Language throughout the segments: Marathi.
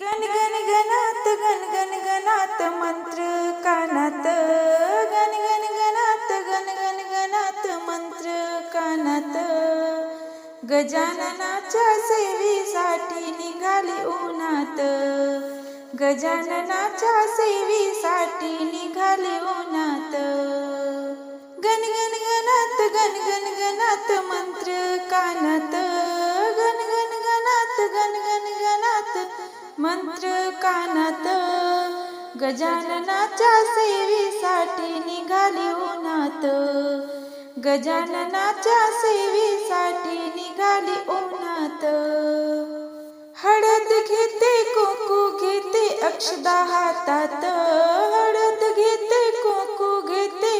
गण गण गणात गण गण गणात मंत्र कानात, गण गण गणात गण गण गणात मंत्र कानात. गजाननाच्या सेवेसाठी निघाली उन्हात, गजाननाच्या सेवेसाठी निघाली उन्हात. गण गण गणात गण गण गणात मंत्र कानात, गण गण गणात गण गण गणात मंत्र कानात. गजाननाच्या सेवेसाठी निघाली उन्हात, गजाननाच्या सेवेसाठी निघाली उन्हात. हळद घेते कुंकू घेते अक्षदा हातात, हळद घेते कुंकू घेते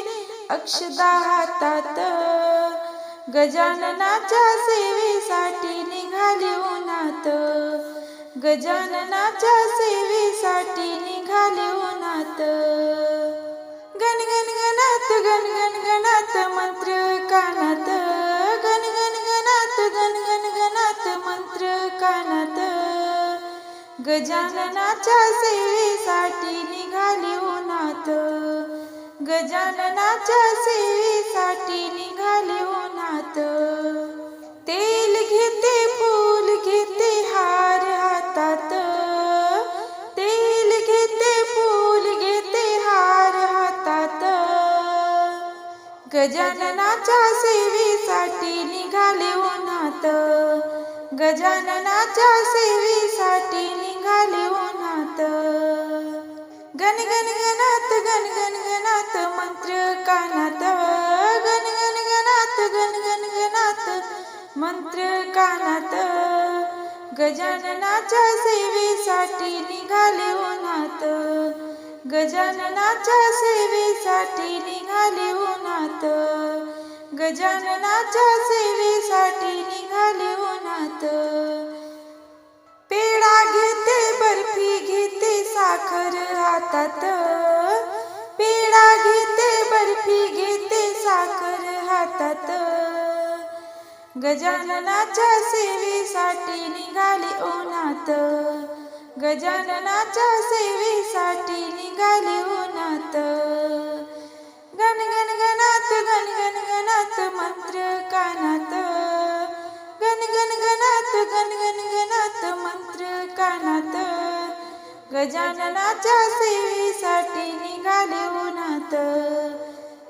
अक्षदा हातात. गजाननाच्या सेवेसाठी निघाली उन्हात, गजाननाच्या सेवेसाठी निघाली उन्हात. गण गण गणात गण गण गणात मंत्र कानात, गण गण गणात गण गण गणात मंत्र कानात. गजाननाच्या सेवेसाठी निघाली उन्हात, गजाननाच्या सेवेसाठी निघाली उन्हात. तेल घेते फूल घेते हार हातात, तेल घेते फूल घेते हार हातात. गजाननाच्या सेवेसाठी निघाली उन्हात, गजाननाच्या सेवेसाठी निघाली उन्हात. गण गण गणात गण गण गणात मंत्र कानात, गण गण गणात गण गण गणात मंत्र कानात. गजाननाच्या सेवेसाठी निघाली उन्हात, गजाननाच्या सेवेसाठी निघाली उन्हात. गजाननाच्या सेवेसाठी निघाली उन्हात. पेढा घेते बर्फी घेते साखर हातात, पेढा घेते बर्फी घेते साखर हातात. गजाननाच्या सेवेसाठी निघाली उन्हात, गजाननाच्या सेवेसाठी निघाली उन्हात. गण गण गणात गण गण गणात मंत्र कानात, गण गण गणात गण गण गणात मंत्र कानात. गजाननाच्या सेवेसाठी निघाली उन्हात,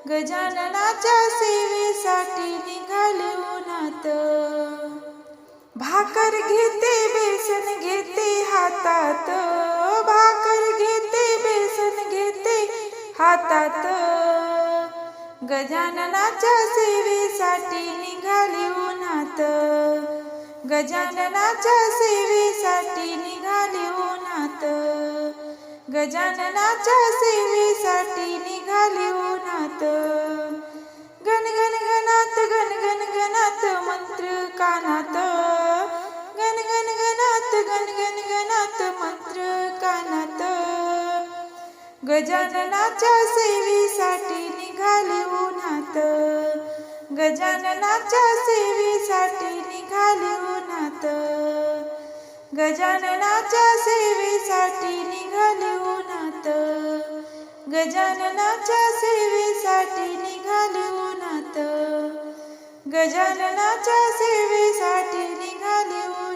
गजाननाच्या सेवेसाठी निघाली उन्हात. भाकर घेते बेसन घेते हातात, भाकर घेते बेसन घेते हातात. गजाननाच्या सेवेसाठी निघाली उन्हात, गजाननाच्या सेवेसाठी निघाली उन्हात. गजाननाच्या सेवेसाठी निघाली उन्हात. गण गण गणात गण गण गणात मंत्र कानात, गण गण गणात गण गण गणात मंत्र कानात. गजाननाच्या सेवेसाठी निघाली उन्हात, गजाननाच्या सेवेसाठी निघाली उन्हात. गजाननाच्या सेवेसाठी निघाली उन्हात, गजाननाच्या सेवेसाठी निघाली उन्हात. गजाननाच्या सेवेसाठी निघाली उन्हात.